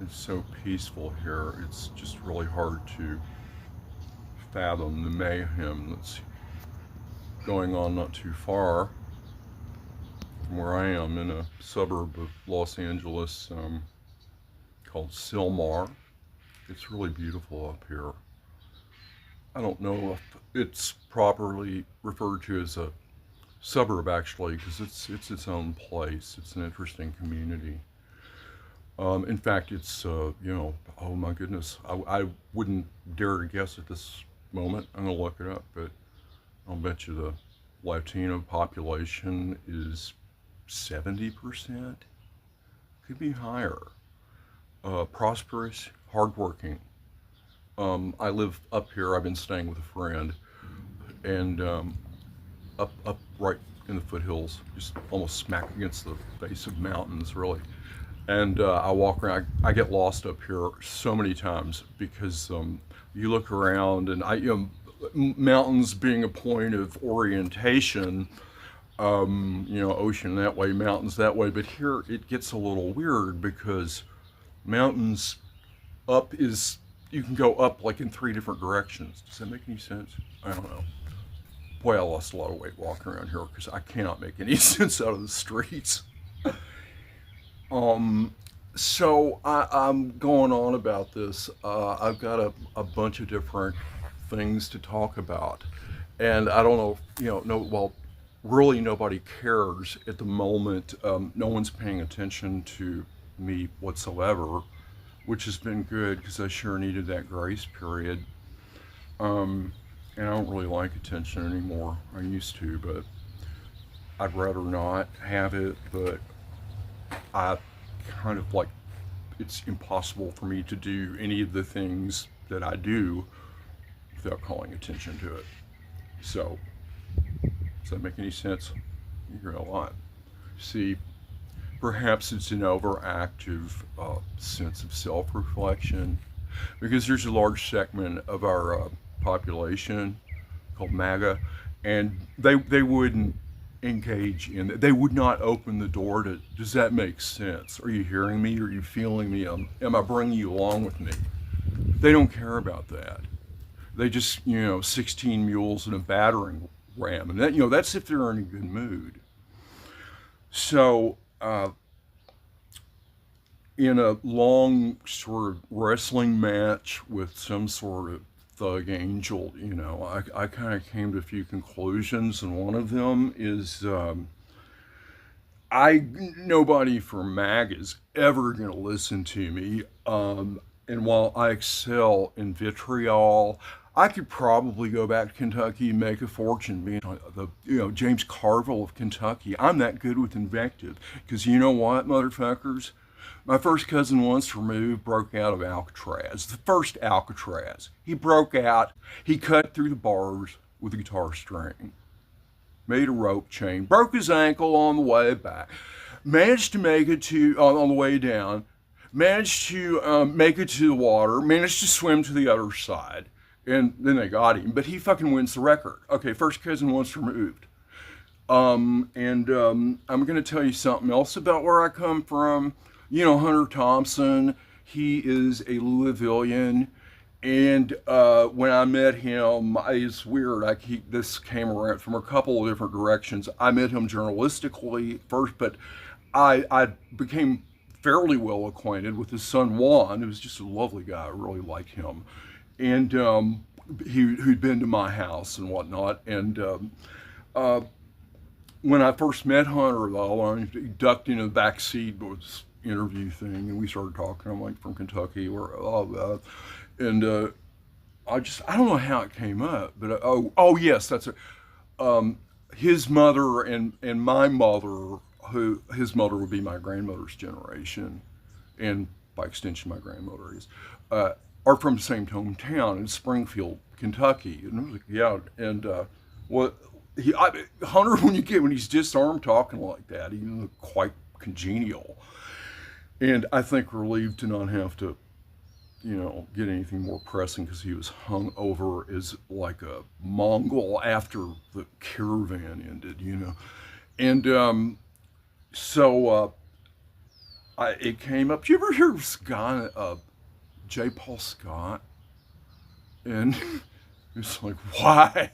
It's so peaceful here. It's just really hard to fathom the mayhem that's going on not too far from where I am in a suburb of Los Angeles called Sylmar. It's really beautiful up here. I don't know if it's properly referred to as a suburb actually, because it's its own place. It's an interesting community. In fact, it's oh my goodness, I wouldn't dare to guess at this moment. I'm gonna look it up, but I'll bet you the Latino population is 70%, could be higher. Prosperous, hardworking. I live up here. I've been staying with a friend, and up right in the foothills, just almost smack against the base of mountains, really. And I walk around. I get lost up here so many times because you look around, and mountains being a point of orientation. Ocean that way, mountains that way. But here it gets a little weird because mountains up is you can go up like in three different directions. Does that make any sense? I don't know. Boy, I lost a lot of weight walking around here because I cannot make any sense out of the streets. So I'm going on about this. I've got a bunch of different things to talk about, and I don't know. Well, really nobody cares at the moment. No one's paying attention to me whatsoever, which has been good because I sure needed that grace period. And I don't really like attention anymore. I used to, but I'd rather not have it. But I kind of like it's impossible for me to do any of the things that I do without calling attention to it. So, does that make any sense? You hear a lot. See, perhaps it's an overactive sense of self reflection because there's a large segment of our population called MAGA, and they wouldn't engage in it. They would not open the door to, does that make sense? Are you hearing me? Are you feeling me? Am I bringing you along with me? They don't care about that. They just, 16 mules and a battering ram. And that, that's if they're in a good mood. So, in a long sort of wrestling match with some sort of thug angel, I kind of came to a few conclusions, and one of them is nobody from MAG is ever going to listen to me. And while I excel in vitriol, I could probably go back to Kentucky and make a fortune being the James Carville of Kentucky. I'm that good with invective because you know what, motherfuckers? My first cousin once removed broke out of Alcatraz, the first Alcatraz. He broke out, he cut through the bars with a guitar string, made a rope chain, broke his ankle on the way back, managed to make it to, on the way down, managed to make it to the water, managed to swim to the other side, and then they got him. But he fucking wins the record. Okay, first cousin once removed. I'm going to tell you something else about where I come from. Hunter Thompson, he is a Louisvillian. And when I met him, it's weird. This came around from a couple of different directions. I met him journalistically first, but I became fairly well acquainted with his son Juan, who was just a lovely guy. I really liked him. And who'd been to my house and whatnot. And when I first met Hunter, though, I ducked into the back seat with this interview thing, and we started talking. I'm like from Kentucky, and I don't know how it came up, but yes, that's it. His mother and my mother, who his mother would be my grandmother's generation, and by extension my grandmother is, are from the same hometown in Springfield, Kentucky. And I was like, yeah, and Hunter, when he's disarmed talking like that, he looked quite congenial. And I think relieved to not have to, get anything more pressing because he was hung over as like a Mongol after the caravan ended, And so it came up. Did you ever hear of this guy, J. Paul Scott? And it's like, why?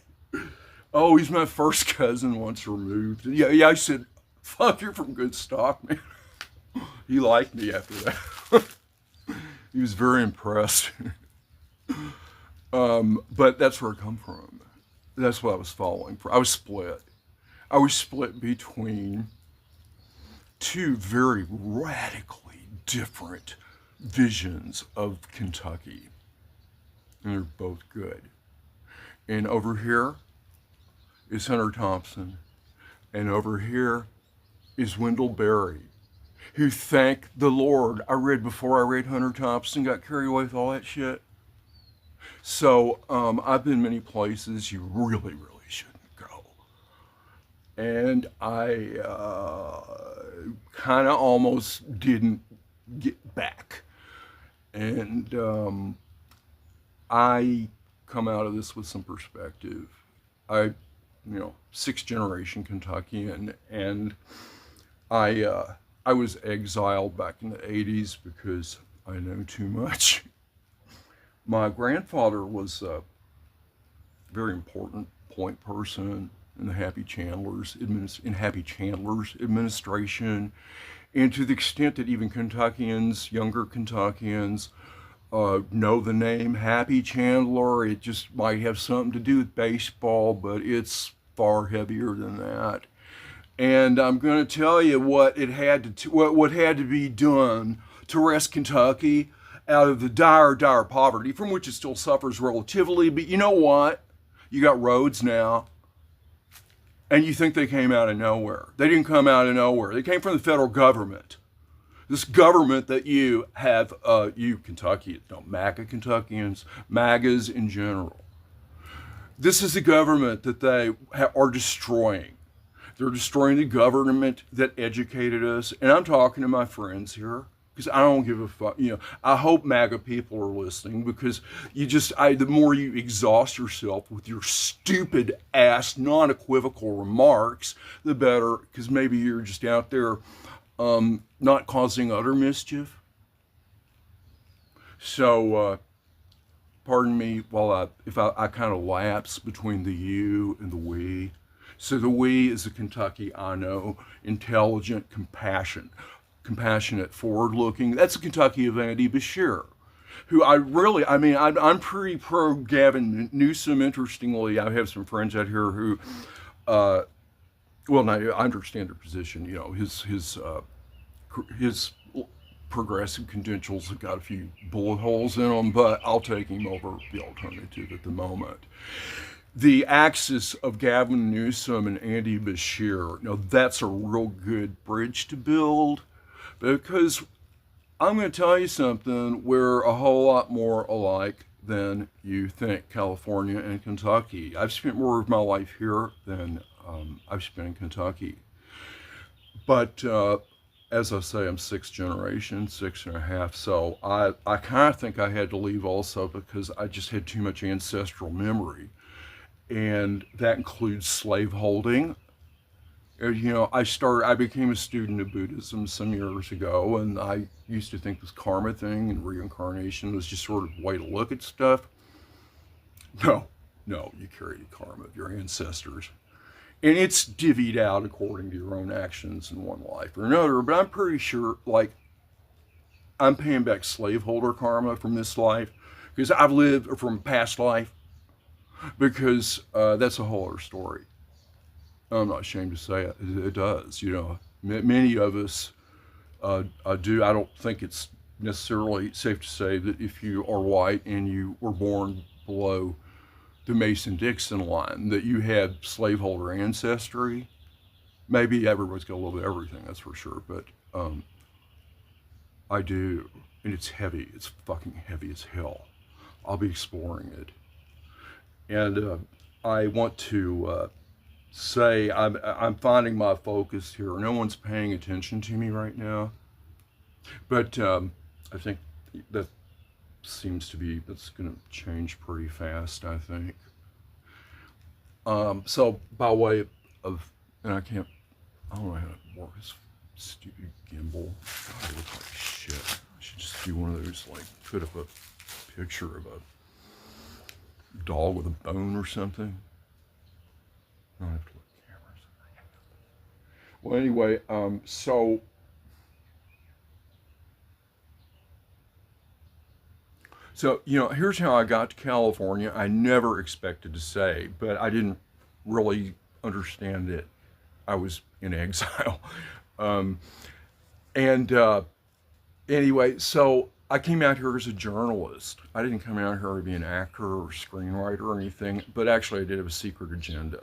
Oh, he's my first cousin once removed. Yeah, yeah. I said, fuck, you're from good stock, man. He liked me after that. He was very impressed. But that's where I come from. That's what I was following for. I was split. I was split between two very radically different visions of Kentucky. And they're both good. And over here is Hunter Thompson. And over here is Wendell Berry, who, thank the Lord, I read before I read Hunter Thompson, got carried away with all that shit. So I've been many places you really, really shouldn't go. And I kind of almost didn't get back. And I come out of this with some perspective. Sixth generation Kentuckian, and I was exiled back in the 80s because I know too much. My grandfather was a very important point person in the Happy Chandler's administration, and to the extent that even Kentuckians, younger Kentuckians, know the name Happy Chandler. It just might have something to do with baseball, but it's far heavier than that. And I'm going to tell you what had to be done to wrest Kentucky out of the dire, dire poverty from which it still suffers relatively. But you know what? You got roads now. And you think they came out of nowhere. They didn't come out of nowhere. They came from the federal government. This government that you have, you Kentucky, no, MAGA Kentuckians, MAGAs in general. This is the government that they are destroying. They're destroying the government that educated us. And I'm talking to my friends here, because I don't give a fuck. I hope MAGA people are listening, because the more you exhaust yourself with your stupid ass, non-equivocal remarks, the better, because maybe you're just out there not causing utter mischief. So, pardon me while I kind of lapse between the you and the we. So the we is the Kentucky I know, intelligent, compassionate, forward-looking. That's the Kentucky of Andy Beshear, who I'm pretty pro Gavin Newsom. Interestingly, I have some friends out here who, now I understand their position. His progressive credentials have got a few bullet holes in them, but I'll take him over the alternative at the moment. The axis of Gavin Newsom and Andy Beshear, that's a real good bridge to build, because I'm going to tell you something, we're a whole lot more alike than you think, California and Kentucky. I've spent more of my life here than I've spent in Kentucky. But as I say, I'm sixth generation, 6.5, so I kind of think I had to leave also because I just had too much ancestral memory. And that includes slaveholding. I became a student of Buddhism some years ago, and I used to think this karma thing and reincarnation was just sort of a way to look at stuff. No, you carry the karma of your ancestors. And it's divvied out according to your own actions in one life or another, but I'm pretty sure, I'm paying back slaveholder karma from this life, because I've lived from past life, because that's a whole other story. I'm not ashamed to say it. It does. Many of us do. I don't think it's necessarily safe to say that if you are white and you were born below the Mason-Dixon line, that you had slaveholder ancestry. Maybe everybody's got a little bit of everything, that's for sure. But I do, and it's heavy. It's fucking heavy as hell. I'll be exploring it. And I want to say I'm finding my focus here. No one's paying attention to me right now, but I think that's going to change pretty fast, I think. So by way of, and I don't know how to work this Stupid gimbal. God, it looks like shit. I should just do one of those, like, put up a picture of a dog with a bone or something. I don't have to look at cameras. Well, anyway, so, here's how I got to California. I never expected to say, but I didn't really understand it. I was in exile. Um, and anyway, so I came out here as a journalist. I didn't come out here to be an actor or screenwriter or anything, but actually I did have a secret agenda.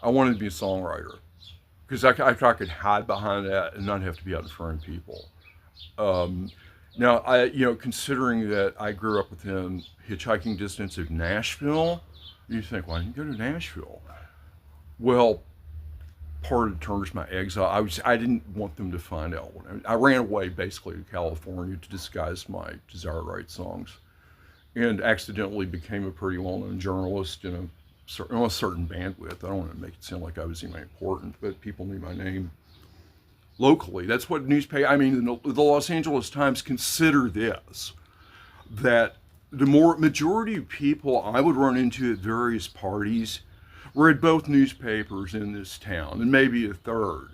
I wanted to be a songwriter because I could hide behind that and not have to be out in front of people. Now, considering that I grew up within hitchhiking distance of Nashville, you think, why didn't you go to Nashville? Well, part of the terms of my exile, I didn't want them to find out. I ran away basically to California to disguise my desire to write songs, and accidentally became a pretty well-known journalist in a certain bandwidth. I don't want to make it sound like I was even important, but people knew my name locally. That's what the Los Angeles Times consider this, that the majority of people I would run into at various parties were at both newspapers in this town, and maybe a third.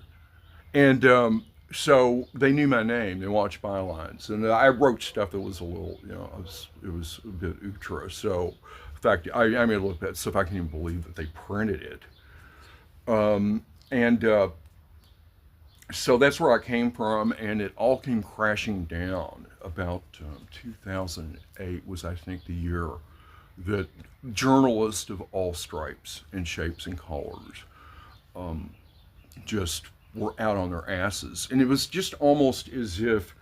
And so they knew my name. They watched bylines, and I wrote stuff that was a little, it was a bit outre. So, in fact, I made a look at stuff. I can't even believe that they printed it. So that's where I came from, and it all came crashing down. About 2008 was, I think, the year that journalists of all stripes and shapes and colors just were out on their asses. And it was just almost as if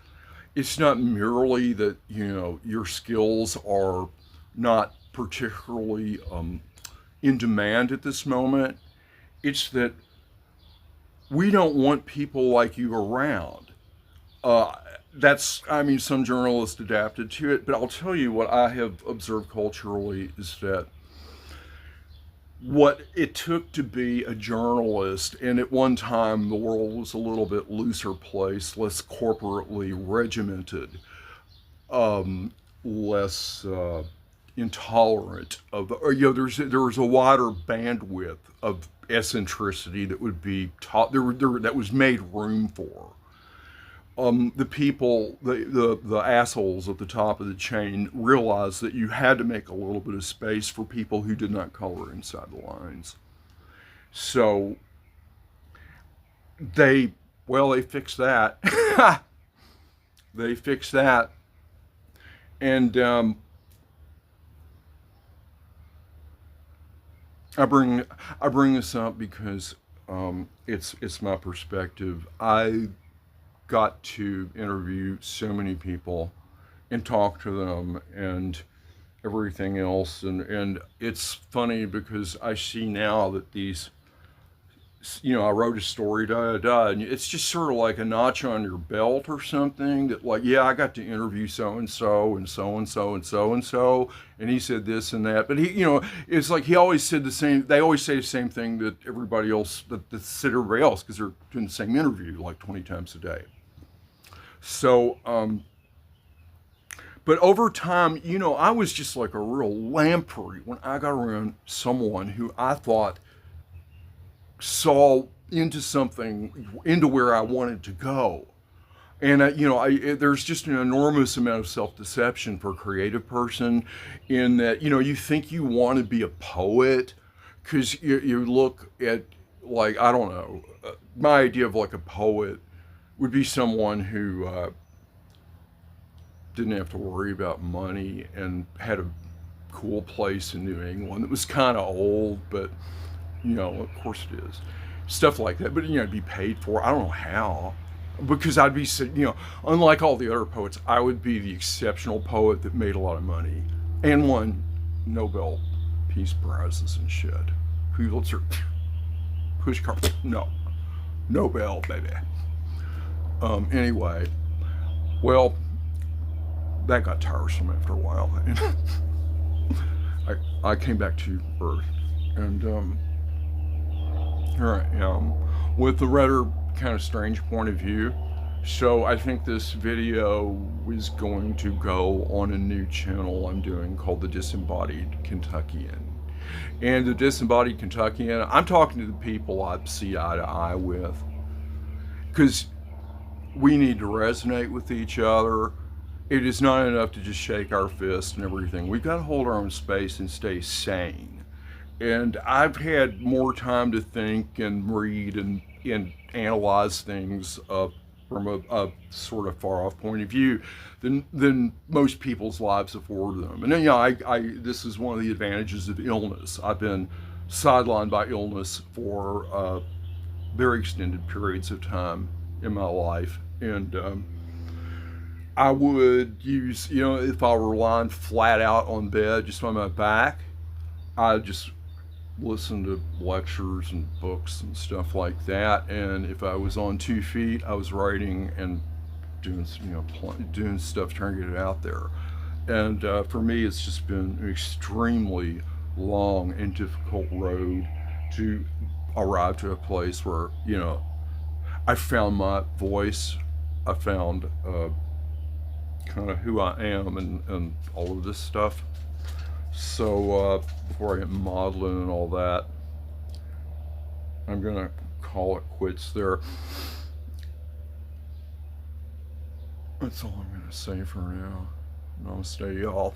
it's not merely that, your skills are not particularly in demand at this moment. It's that we don't want people like you around. Some journalists adapted to it, but I'll tell you what I have observed culturally is that what it took to be a journalist, and at one time the world was a little bit looser place, less corporately regimented, less intolerant of, there was a wider bandwidth of eccentricity that would be taught, that was made room for. The people, the assholes at the top of the chain realized that you had to make a little bit of space for people who did not color inside the lines. So they fixed that. They fixed that. And I bring this up because it's my perspective. I got to interview so many people and talk to them and everything else, and it's funny because I see now that these, I wrote a story, and it's just sort of like a notch on your belt or something, that like, yeah, I got to interview so and so and so and so and so and so, and he said this and that, but he, it's like he always said the same. They always say the same thing that everybody else, that said everybody else, because they're doing the same interview like 20 times a day. So, but over time, I was just like a real lamprey when I got around someone who I thought saw into where I wanted to go. And, there's just an enormous amount of self-deception for a creative person in that, you think you want to be a poet because you look at, like, I don't know, my idea of like a poet would be someone who didn't have to worry about money and had a cool place in New England that was kind of old, but, of course it is. Stuff like that, but, be paid for. I don't know how, because I'd be, unlike all the other poets, I would be the exceptional poet that made a lot of money and won Nobel Peace Prizes and shit. Pulitzer, pushcart, no, Nobel, baby. Anyway, well, that got tiresome after a while. I came back to Earth, and here I am with a rather kind of strange point of view. So I think this video is going to go on a new channel I'm doing called the Disembodied Kentuckian. And the Disembodied Kentuckian, I'm talking to the people I see eye to eye with. Because we need to resonate with each other. It is not enough to just shake our fist and everything. We've got to hold our own space and stay sane. And I've had more time to think and read and analyze things from a sort of far off point of view than most people's lives afford them. And then, this is one of the advantages of illness. I've been sidelined by illness for very extended periods of time in my life. And I would use, if I were lying flat out on bed just on my back, I'd just listen to lectures and books and stuff like that. And if I was on 2 feet, I was writing and doing, doing stuff, trying to get it out there. And for me, it's just been an extremely long and difficult road to arrive to a place where, I found my voice. I found kind of who I am and all of this stuff. So before I get maudlin and all that, I'm going to call it quits there. That's all I'm going to say for now. Namaste, y'all.